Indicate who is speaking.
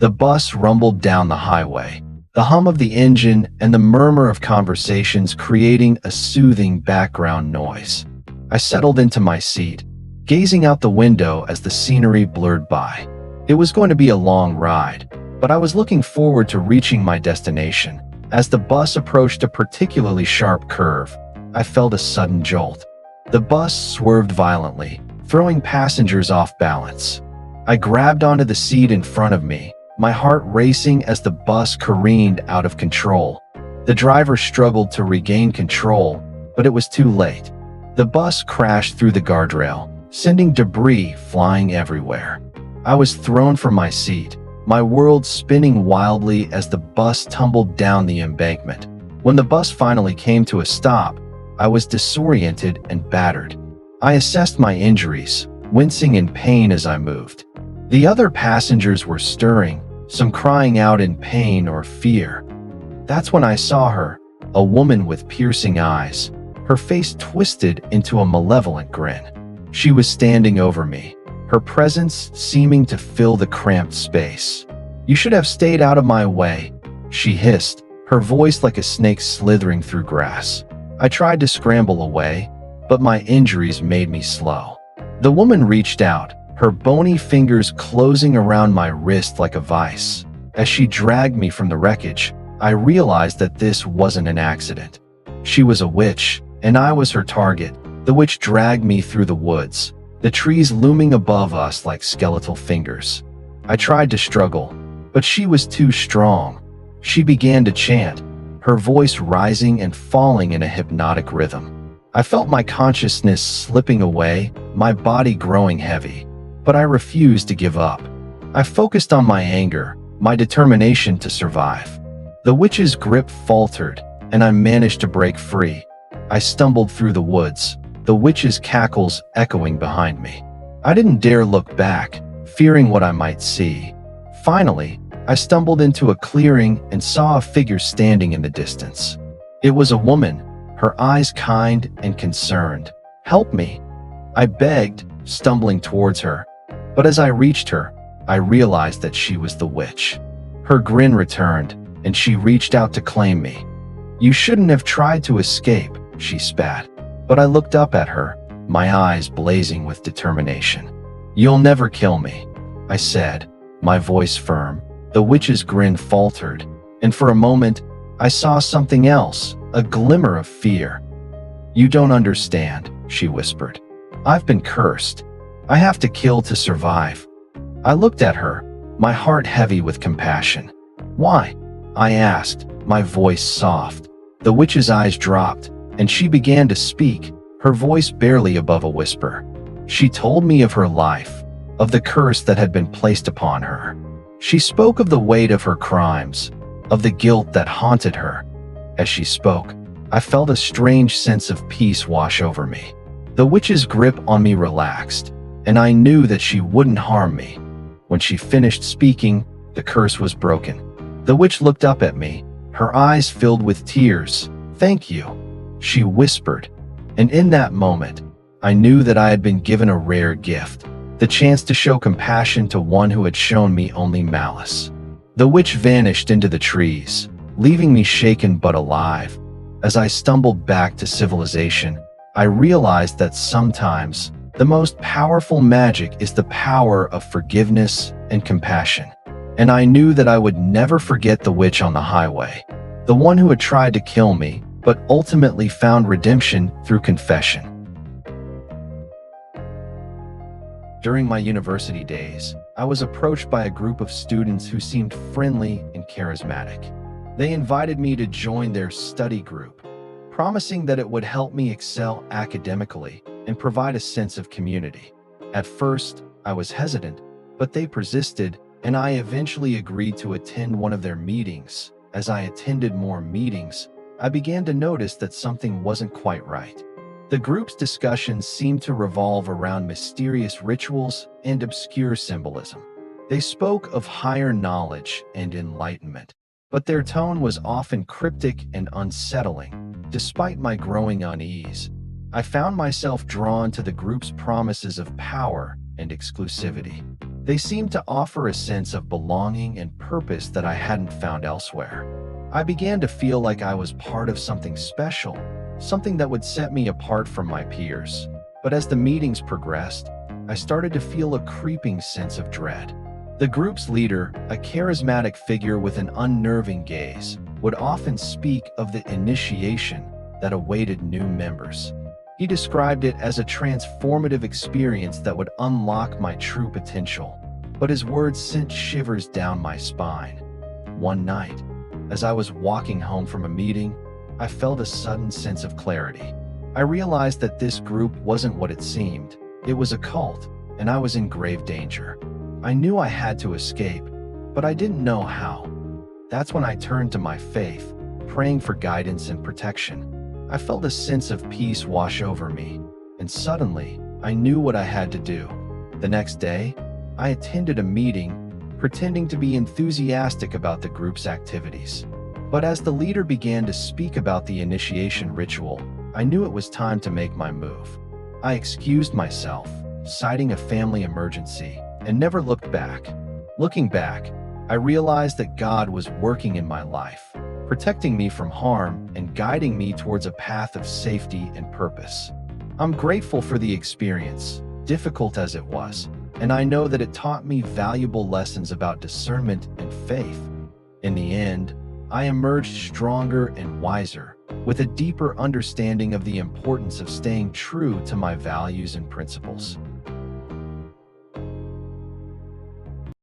Speaker 1: The bus rumbled down the highway, the hum of the engine and the murmur of conversations creating a soothing background noise. I settled into my seat, gazing out the window as the scenery blurred by. It was going to be a long ride, but I was looking forward to reaching my destination. As the bus approached a particularly sharp curve, I felt a sudden jolt. The bus swerved violently, throwing passengers off balance. I grabbed onto the seat in front of me, my heart racing as the bus careened out of control. The driver struggled to regain control, but it was too late. The bus crashed through the guardrail, sending debris flying everywhere. I was thrown from my seat, my world spinning wildly as the bus tumbled down the embankment. When the bus finally came to a stop, I was disoriented and battered. I assessed my injuries, wincing in pain as I moved. The other passengers were stirring, some crying out in pain or fear. That's when I saw her, a woman with piercing eyes, her face twisted into a malevolent grin. She was standing over me, her presence seeming to fill the cramped space. "You should have stayed out of my way," she hissed, her voice like a snake slithering through grass. I tried to scramble away, but my injuries made me slow. The woman reached out, her bony fingers closing around my wrist like a vice. As she dragged me from the wreckage, I realized that this wasn't an accident. She was a witch, and I was her target. The witch dragged me through the woods, the trees looming above us like skeletal fingers. I tried to struggle, but she was too strong. She began to chant, her voice rising and falling in a hypnotic rhythm. I felt my consciousness slipping away, my body growing heavy, but I refused to give up. I focused on my anger, my determination to survive. The witch's grip faltered, and I managed to break free. I stumbled through the woods, the witch's cackles echoing behind me. I didn't dare look back, fearing what I might see. Finally, I stumbled into a clearing and saw a figure standing in the distance. It was a woman, her eyes kind and concerned. "Help me," I begged, stumbling towards her. But as I reached her, I realized that she was the witch. Her grin returned, and she reached out to claim me. "You shouldn't have tried to escape," she spat. But I looked up at her, my eyes blazing with determination. "You'll never kill me," I said, my voice firm. The witch's grin faltered, and for a moment, I saw something else, a glimmer of fear. "You don't understand," she whispered. "I've been cursed. I have to kill to survive." I looked at her, my heart heavy with compassion. "Why?" I asked, my voice soft. The witch's eyes dropped, and she began to speak, her voice barely above a whisper. She told me of her life, of the curse that had been placed upon her. She spoke of the weight of her crimes, of the guilt that haunted her. As she spoke, I felt a strange sense of peace wash over me. The witch's grip on me relaxed, and I knew that she wouldn't harm me. When she finished speaking, the curse was broken. The witch looked up at me, her eyes filled with tears. "Thank you," she whispered. And in that moment, I knew that I had been given a rare gift, the chance to show compassion to one who had shown me only malice. The witch vanished into the trees, leaving me shaken but alive. As I stumbled back to civilization, I realized that sometimes the most powerful magic is the power of forgiveness and compassion. And I knew that I would never forget the witch on the highway, the one who had tried to kill me, but ultimately found redemption through confession. During my university days, I was approached by a group of students who seemed friendly and charismatic. They invited me to join their study group, promising that it would help me excel academically and provide a sense of community. At first, I was hesitant, but they persisted, and I eventually agreed to attend one of their meetings. As I attended more meetings, I began to notice that something wasn't quite right. The group's discussions seemed to revolve around mysterious rituals and obscure symbolism. They spoke of higher knowledge and enlightenment, but their tone was often cryptic and unsettling. Despite my growing unease, I found myself drawn to the group's promises of power and exclusivity. They seemed to offer a sense of belonging and purpose that I hadn't found elsewhere. I began to feel like I was part of something special, something that would set me apart from my peers. But as the meetings progressed, I started to feel a creeping sense of dread. The group's leader, a charismatic figure with an unnerving gaze, would often speak of the initiation that awaited new members. He described it as a transformative experience that would unlock my true potential, but his words sent shivers down my spine. One night, as I was walking home from a meeting, I felt a sudden sense of clarity. I realized that this group wasn't what it seemed. It was a cult, and I was in grave danger. I knew I had to escape, but I didn't know how. That's when I turned to my faith, praying for guidance and protection. I felt a sense of peace wash over me, and suddenly, I knew what I had to do. The next day, I attended a meeting, pretending to be enthusiastic about the group's activities. But as the leader began to speak about the initiation ritual, I knew it was time to make my move. I excused myself, citing a family emergency, and never looked back. Looking back, I realized that God was working in my life, protecting me from harm and guiding me towards a path of safety and purpose. I'm grateful for the experience, difficult as it was, and I know that it taught me valuable lessons about discernment and faith. In the end, I emerged stronger and wiser, with a deeper understanding of the importance of staying true to my values and principles.